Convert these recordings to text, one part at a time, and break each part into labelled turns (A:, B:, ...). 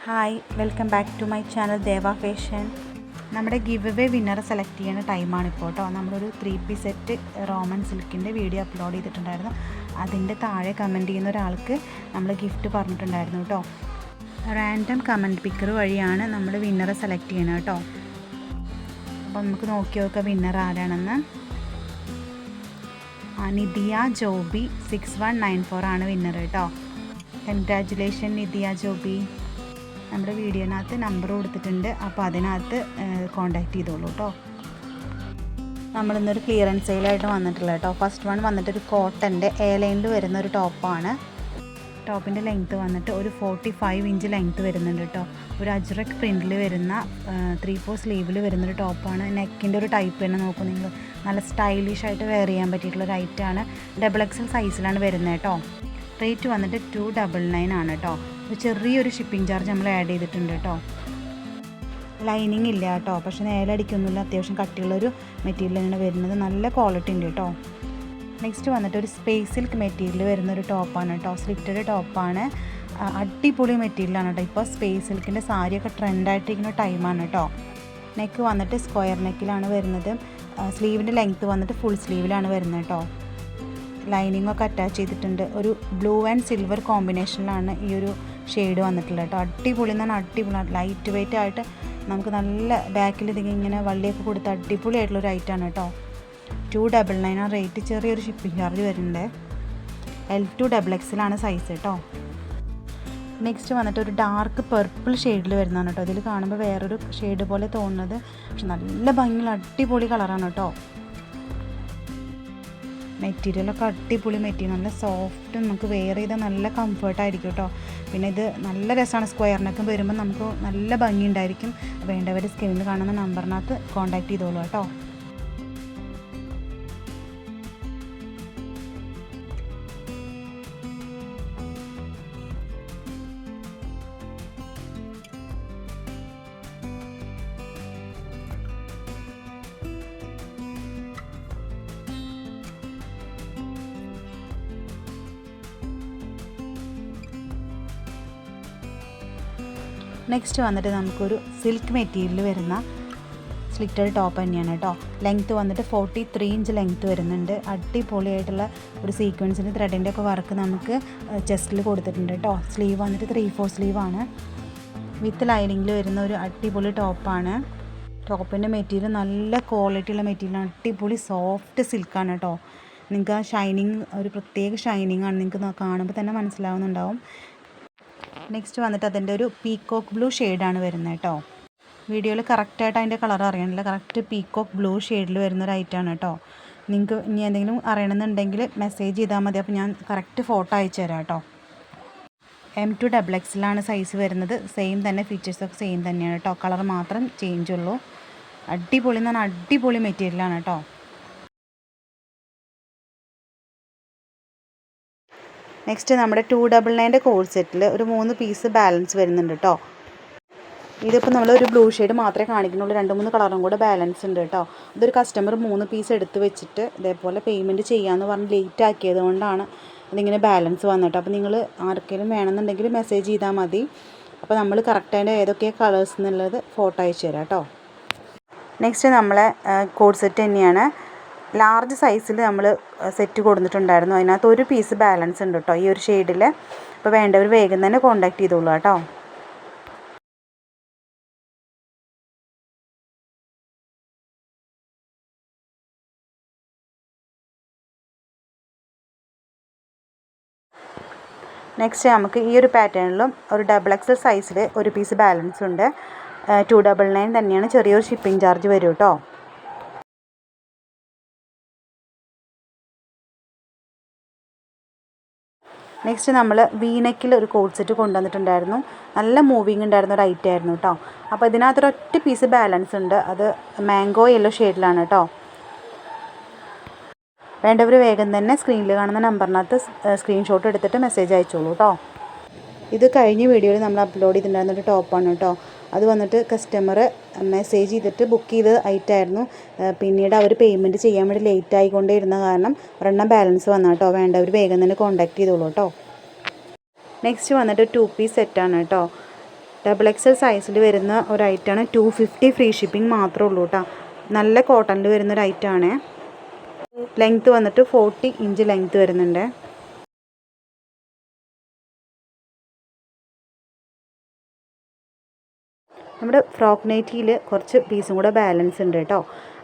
A: Hi, welcome back to my channel Deva fashion. നമ്മുടെ give away വിന്നറെ select ചെയ്യുന്ന ടൈമാണിപ്പോൾ കേട്ടോ. നമ്മളൊരു 3 പീസ് സെറ്റ് റോമൻ സിൽക്കിൻ്റെ വീഡിയോ അപ്ലോഡ് ചെയ്തിട്ടുണ്ടായിരുന്നു. അതിൻ്റെ താഴെ കമൻറ്റ് ചെയ്യുന്ന ഒരാൾക്ക് നമ്മൾ ഗിഫ്റ്റ് പറഞ്ഞിട്ടുണ്ടായിരുന്നു കേട്ടോ. റാൻഡം കമൻറ്റ് പിക്കർ വഴിയാണ് നമ്മൾ വിന്നറെ സെലക്ട് ചെയ്യുന്നത് കേട്ടോ. അപ്പോൾ നമുക്ക് നോക്കി നോക്കാം വിന്നർ ആരാണെന്ന്. നിധിയ ജോബി 6194 ആണ് വിന്നർ കേട്ടോ. കൺഗ്രാജുലേഷൻ നിധിയ ജോബി. നമ്മുടെ വീഡിയോനകത്ത് നമ്പർ കൊടുത്തിട്ടുണ്ട്, അപ്പോൾ അതിനകത്ത് കോൺടാക്റ്റ് ചെയ്തോളൂ കേട്ടോ. നമ്മളിന്നൊരു ക്ലിയറൻസ് സെയിലായിട്ട് വന്നിട്ടുള്ള കേട്ടോ. ഫസ്റ്റ് വൺ വന്നിട്ടൊരു കോട്ടൻ്റെ എ ലൈനിൽ വരുന്ന ഒരു ടോപ്പാണ്. ടോപ്പിൻ്റെ ലെങ്ത്ത് വന്നിട്ട് ഒരു 45 ഇഞ്ച് ലെങ്ത്ത് വരുന്നുണ്ട് കേട്ടോ. ഒരു അജ്രക് പ്രിൻറ്റിൽ വരുന്ന 3/4 സ്ലീവിൽ വരുന്നൊരു ടോപ്പാണ്. നെക്കിൻ്റെ ഒരു ടൈപ്പ് തന്നെ നോക്കും നിങ്ങൾ, നല്ല സ്റ്റൈലിഷായിട്ട് വെയർ ചെയ്യാൻ പറ്റിയിട്ടുള്ളൊരു ഐറ്റമാണ്. XXL സൈസിലാണ് വരുന്നത് കേട്ടോ. റേറ്റ് വന്നിട്ട് 299 ആണ് കേട്ടോ. ഒരു ചെറിയൊരു ഷിപ്പിംഗ് ചാർജ് നമ്മൾ ആഡ് ചെയ്തിട്ടുണ്ട് കേട്ടോ. ലൈനിങ് ഇല്ല കേട്ടോ, പക്ഷേ നേലടിക്കൊന്നുമില്ല. അത്യാവശ്യം കട്ടിയുള്ളൊരു മെറ്റീരിയൽ തന്നെയാണ് വരുന്നത്. നല്ല ക്വാളിറ്റി ഉണ്ട് കേട്ടോ. നെക്സ്റ്റ് വന്നിട്ട് ഒരു സ്പേസ് സിൽക്ക് മെറ്റീരിയൽ വരുന്നൊരു ടോപ്പാണ് കേട്ടോ. സ്ലിറ്റഡ് ടോപ്പാണ്. അടിപൊളി മെറ്റീരിയലാണ് കേട്ടോ. ഇപ്പോൾ സ്പേസ് സിൽക്കിൻ്റെ സാരിയൊക്കെ ട്രെൻഡായിട്ടിരിക്കുന്ന ടൈമാണ് കേട്ടോ. നെക്ക് വന്നിട്ട് സ്ക്വയർ നെക്കിലാണ് വരുന്നത്. സ്ലീവിൻ്റെ ലെങ്ത്ത് വന്നിട്ട് ഫുൾ സ്ലീവിലാണ് വരുന്നത് കേട്ടോ. ലൈനിങ്ങൊക്കെ അറ്റാച്ച് ചെയ്തിട്ടുണ്ട്. ഒരു ബ്ലൂ ആൻഡ് സിൽവർ കോമ്പിനേഷനിലാണ് ഈ ഒരു ഷെയ്ഡ് വന്നിട്ടുള്ളത് കേട്ടോ. അടിപൊളി എന്ന് പറഞ്ഞാൽ അടിപൊളി, ലൈറ്റ് വെയ്റ്റ് ആയിട്ട് നമുക്ക് നല്ല ബാക്കിൽ ഇങ്ങനെ വള്ളിയൊക്കെ കൊടുത്ത് അടിപൊളിയായിട്ടുള്ളൊരു ഐറ്റമാണ് കേട്ടോ. 299 ആണ് റേറ്റ്. ചെറിയൊരു ഷിപ്പിംഗ് ചാർജ് വരുന്നുണ്ട്. L2 XXL ആണ് സൈസ് കേട്ടോ. നെക്സ്റ്റ് വന്നിട്ട് ഒരു ഡാർക്ക് പർപ്പിൾ ഷെയ്ഡിൽ വരുന്നതാണ് കേട്ടോ. ഇതിൽ കാണുമ്പോൾ വേറൊരു ഷെയ്ഡ് പോലെ തോന്നുന്നത്, പക്ഷെ നല്ല ഭംഗിയുള്ള അടിപൊളി കളറാണ് കേട്ടോ. മെറ്റീരിയലൊക്കെ അടിപൊളി മെറ്റീരിയൽ, നല്ല സോഫ്റ്റ്, നമുക്ക് വെയർ ചെയ്താൽ നല്ല കംഫർട്ടായിരിക്കും കേട്ടോ. പിന്നെ ഇത് നല്ല രസമാണ്. സ്ക്വയറിനൊക്കെ വരുമ്പോൾ നമുക്ക് നല്ല ഭംഗി ഉണ്ടായിരിക്കും. വേണ്ടവർ സ്ക്രീനിൽ കാണുന്ന നമ്പറിനകത്ത് കോൺടാക്റ്റ് ചെയ്തോളൂ കേട്ടോ. നെക്സ്റ്റ് വന്നിട്ട് നമുക്കൊരു സിൽക്ക് മെറ്റീരിയൽ വരുന്ന സ്ലിറ്റഡ് ടോപ്പ് തന്നെയാണ് കേട്ടോ. ലെങ്ത്ത് വന്നിട്ട് 43 ഇഞ്ച് ലെങ്ത്ത് വരുന്നുണ്ട്. അടിപൊളിയായിട്ടുള്ള ഒരു സീക്വൻസിൻ്റെ ത്രെഡിൻ്റെ ഒക്കെ വർക്ക് നമുക്ക് ചെസ്റ്റിൽ കൊടുത്തിട്ടുണ്ട് കേട്ടോ. സ്ലീവ് വന്നിട്ട് 3/4 സ്ലീവാണ്. വിത്ത് ലൈനിങ്ങിൽ വരുന്ന ഒരു അടിപൊളി ടോപ്പാണ്. ടോപ്പിൻ്റെ മെറ്റീരിയൽ നല്ല ക്വാളിറ്റിയുള്ള മെറ്റീരിയലാണ്. അടിപൊളി സോഫ്റ്റ് സിൽക്കാണ് കേട്ടോ. നിങ്ങൾക്ക് ആ ഷൈനിങ്, ഒരു പ്രത്യേക ഷൈനിങ് ആണ്, നിങ്ങൾക്ക് കാണുമ്പോൾ തന്നെ മനസ്സിലാവുന്നുണ്ടാവും. നെക്സ്റ്റ് വന്നിട്ട് അതിൻ്റെ ഒരു പീക്കോക്ക് ബ്ലൂ ഷെയ്ഡാണ് വരുന്നത് കേട്ടോ. വീഡിയോയിൽ കറക്റ്റായിട്ട് അതിൻ്റെ കളർ അറിയണില്ല. കറക്റ്റ് പീക്കോക്ക് ബ്ലൂ ഷെയ്ഡിൽ വരുന്നൊരു ഐറ്റമാണ് കേട്ടോ. നിങ്ങൾക്ക് ഇനി എന്തെങ്കിലും അറിയണമെന്നുണ്ടെങ്കിൽ മെസ്സേജ് ചെയ്താൽ മതി. അപ്പോൾ ഞാൻ കറക്റ്റ് ഫോട്ടോ അയച്ചു തരാം കേട്ടോ. M2 XXL ആണ് സൈസ് വരുന്നത്. സെയിം തന്നെ, ഫീച്ചേഴ്സൊക്കെ സെയിം തന്നെയാണ് കേട്ടോ. കളർ മാത്രം ചേഞ്ച് ഉള്ളൂ. അടിപൊളി എന്ന് പറഞ്ഞാൽ അടിപൊളി മെറ്റീരിയലാണ് കേട്ടോ. നെക്സ്റ്റ് നമ്മുടെ 299 കോഡ് സെറ്റിൽ ഒരു 3 പീസ് ബാലൻസ് വരുന്നുണ്ട് കേട്ടോ. ഇതിപ്പോൾ നമ്മളൊരു ബ്ലൂ ഷെയ്ഡ് മാത്രമേ കാണിക്കുന്നുള്ളൂ. 2-3 കളറും കൂടെ ബാലൻസ് ഉണ്ട് കേട്ടോ. ഇതൊരു കസ്റ്റമർ 3 പീസ് എടുത്ത് വെച്ചിട്ട് ഇതേപോലെ പേയ്മെൻറ്റ് ചെയ്യാമെന്ന് പറഞ്ഞ് ലേറ്റ് ആക്കിയത് കൊണ്ടാണ് ഇതിങ്ങനെ ബാലൻസ് വന്നിട്ട്. അപ്പോൾ നിങ്ങൾ ആർക്കെങ്കിലും വേണമെന്നുണ്ടെങ്കിൽ മെസ്സേജ് ചെയ്താൽ മതി. അപ്പോൾ നമ്മൾ കറക്റ്റായിട്ട് ഏതൊക്കെ കളേഴ്സ് എന്നുള്ളത് ഫോട്ടോ അയച്ചു തരാം കേട്ടോ. നെക്സ്റ്റ് നമ്മളെ കോഡ് സെറ്റ് തന്നെയാണ്. ലാർജ് സൈസിൽ നമ്മൾ സെറ്റ് കൊടുത്തിട്ടുണ്ടായിരുന്നു. അതിനകത്ത് ഒരു പീസ് ബാലൻസ് ഉണ്ട് കേട്ടോ ഈ ഒരു ഷെയ്ഡിൽ. അപ്പോൾ വേണ്ടവർ വേഗം തന്നെ കോൺടാക്റ്റ് ചെയ്തോളൂ കേട്ടോ. നെക്സ്റ്റ് നമുക്ക് ഈ ഒരു പാറ്റേണിലും ഒരു XXL സൈസിൽ ഒരു പീസ് ബാലൻസ് ഉണ്ട്. 299 തന്നെയാണ്. ചെറിയൊരു ഷിപ്പിംഗ് ചാർജ് വരും കേട്ടോ. നെക്സ്റ്റ് നമ്മൾ വീനെക്കിൽ ഒരു കോഡ് സെറ്റ് കൊണ്ടുവന്നിട്ടുണ്ടായിരുന്നു. നല്ല മൂവിങ് ഉണ്ടായിരുന്ന ഒരു ഐറ്റം ആയിരുന്നു കേട്ടോ. അപ്പോൾ ഇതിനകത്തൊരൊറ്റ പീസ് ബാലൻസ് ഉണ്ട്. അത് മാംഗോ യെല്ലോ ഷെയ്ഡിലാണ് കേട്ടോ. വേണ്ടവർ വേഗം തന്നെ സ്ക്രീനിൽ കാണുന്ന നമ്പറിനകത്ത് സ്ക്രീൻഷോട്ട് എടുത്തിട്ട് മെസ്സേജ് അയച്ചോളൂ കേട്ടോ. ഇത് കഴിഞ്ഞ വീഡിയോയിൽ നമ്മൾ അപ്ലോഡ് ചെയ്തിട്ടുണ്ടായിരുന്നൊരു ടോപ്പാണ് കേട്ടോ. അത് വന്നിട്ട് കസ്റ്റമർ മെസ്സേജ് ചെയ്തിട്ട് ബുക്ക് ചെയ്ത് ഐറ്റമായിരുന്നു. പിന്നീട് അവർ പേയ്മെൻറ്റ് ചെയ്യാൻ വേണ്ടി ലേറ്റ് ആയിക്കൊണ്ടേ ഇരുന്ന കാരണം ഒരെണ്ണം ബാലൻസ് വന്നാൽ കേട്ടോ. വേണ്ടവർ വേഗം തന്നെ കോൺടാക്റ്റ് ചെയ്തോളൂ കേട്ടോ. നെക്സ്റ്റ് വന്നിട്ട് 2 പീസ് സെറ്റാണ് കേട്ടോ. ഡബിൾ എക്സൽ സൈസിൽ വരുന്ന ഒരു ഐറ്റമാണ്. 250 ഫ്രീ ഷിപ്പിംഗ് മാത്രമേ ഉള്ളൂ കേട്ടോ. നല്ല കോട്ടണിൽ വരുന്നൊരു ഐറ്റമാണ്. ലെങ്ത്ത് വന്നിട്ട് 40 ഇഞ്ച് ലെങ്ത്ത് വരുന്നുണ്ട്. നമ്മുടെ ഫ്രോക്ക് നൈറ്റിയിൽ കുറച്ച് പീസും കൂടെ ബാലൻസ് ഉണ്ട് കേട്ടോ.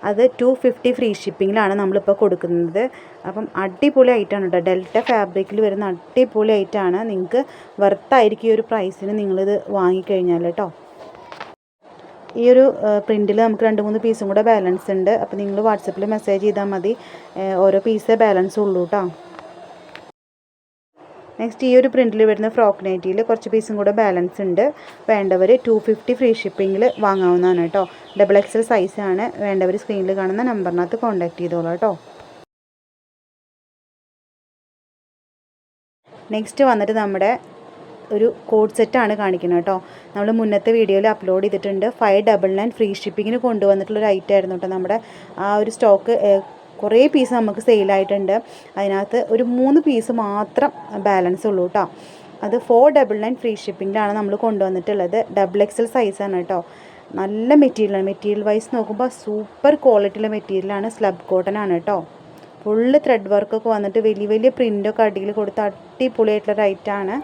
A: അത് 250 ഫ്രീ ഷിപ്പിങ്ങിലാണ് നമ്മളിപ്പോൾ കൊടുക്കുന്നത്. അപ്പം അടിപൊളി ഐറ്റമാണ് കേട്ടോ. ഡെൽറ്റ ഫാബ്രിക്കിൽ വരുന്ന അടിപൊളി ഐറ്റമാണ്. നിങ്ങൾക്ക് വർത്തായിരിക്കും ഈ ഒരു പ്രൈസിന് നിങ്ങളിത് വാങ്ങിക്കഴിഞ്ഞാൽ കേട്ടോ. ഈ ഒരു പ്രിൻറ്റിൽ നമുക്ക് 2-3 പീസും കൂടെ ബാലൻസ് ഉണ്ട്. അപ്പോൾ നിങ്ങൾ വാട്സപ്പിൽ മെസ്സേജ് ചെയ്താൽ മതി. ഓരോ പീസേ ബാലൻസ് ഉള്ളൂ കേട്ടോ. നെക്സ്റ്റ് ഈ ഒരു പ്രിൻറ്റിൽ വരുന്ന ഫ്രോക്ക് നൈറ്റിയിൽ കുറച്ച് പീസും കൂടെ ബാലൻസ് ഉണ്ട്. വേണ്ടവർ 250 ഫ്രീ ഷിപ്പിങ്ങിൽ വാങ്ങാവുന്നതാണ് കേട്ടോ. ഡബിൾ എക്സൽ സൈസാണ്. വേണ്ടവർ സ്ക്രീനിൽ കാണുന്ന നമ്പറിനകത്ത് കോൺടാക്ട് ചെയ്തോളൂ കേട്ടോ. നെക്സ്റ്റ് വന്നിട്ട് നമ്മുടെ ഒരു കോഡ് സെറ്റാണ് കാണിക്കുന്നത് കേട്ടോ. നമ്മൾ മുന്നത്തെ വീഡിയോയിൽ അപ്ലോഡ് ചെയ്തിട്ടുണ്ട്. 599 ഫ്രീ ഷിപ്പിങ്ങിന് കൊണ്ടുവന്നിട്ടുള്ളൊരു ഐറ്റം ആയിരുന്നു കേട്ടോ. നമ്മുടെ ആ ഒരു സ്റ്റോക്ക് കുറേ പീസ് നമുക്ക് സെയിലായിട്ടുണ്ട്. അതിനകത്ത് ഒരു 3 പീസ് മാത്രം ബാലൻസ് ഉള്ളൂ കേട്ടോ. അത് 499 ഫ്രീ ഷിപ്പിങ്ങിലാണ് നമ്മൾ കൊണ്ടുവന്നിട്ടുള്ളത്. ഡബിൾ എക്സൽ സൈസാണ് കേട്ടോ. നല്ല മെറ്റീരിയലാണ്. മെറ്റീരിയൽ വൈസ് നോക്കുമ്പോൾ സൂപ്പർ ക്വാളിറ്റിയുള്ള മെറ്റീരിയലാണ്. സ്ലബ് കോട്ടൺ ആണ് കേട്ടോ. ഫുള്ള് ത്രെഡ് വർക്കൊക്കെ വന്നിട്ട് വലിയ വലിയ പ്രിൻ്റൊക്കെ അടിയിൽ കൊടുത്ത് അടിപൊളിയായിട്ടുള്ള ഐറ്റമാണ്.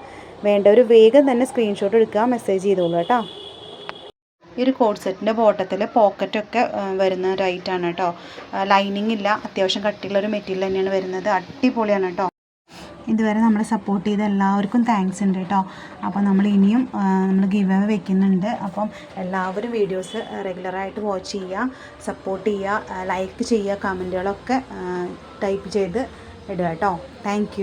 A: വേണ്ടവർ വേഗം തന്നെ സ്ക്രീൻഷോട്ട് എടുക്കുക, മെസ്സേജ് ചെയ്തോളൂ കേട്ടോ. ഈ ഒരു കോഡ് സെറ്റിൻ്റെ ബോട്ടത്തിൽ പോക്കറ്റൊക്കെ വരുന്ന ഒരു ഐറ്റമാണ് കേട്ടോ. ലൈനിങ് ഇല്ല, അത്യാവശ്യം കട്ടിയുള്ളൊരു മെറ്റീരിയൽ തന്നെയാണ് വരുന്നത്. അടിപൊളിയാണ് കേട്ടോ. ഇതുവരെ നമ്മളെ സപ്പോർട്ട് ചെയ്ത എല്ലാവർക്കും താങ്ക്സ് ഉണ്ട് കേട്ടോ. അപ്പോൾ നമ്മൾ ഇനിയും ഗിവ് അവേ വെക്കുന്നുണ്ട്. അപ്പം എല്ലാവരും വീഡിയോസ് റെഗുലറായിട്ട് വാച്ച് ചെയ്യുക, സപ്പോർട്ട് ചെയ്യുക, ലൈക്ക് ചെയ്യുക, കമൻറ്റുകളൊക്കെ ടൈപ്പ് ചെയ്ത് ഇടുക കേട്ടോ. താങ്ക്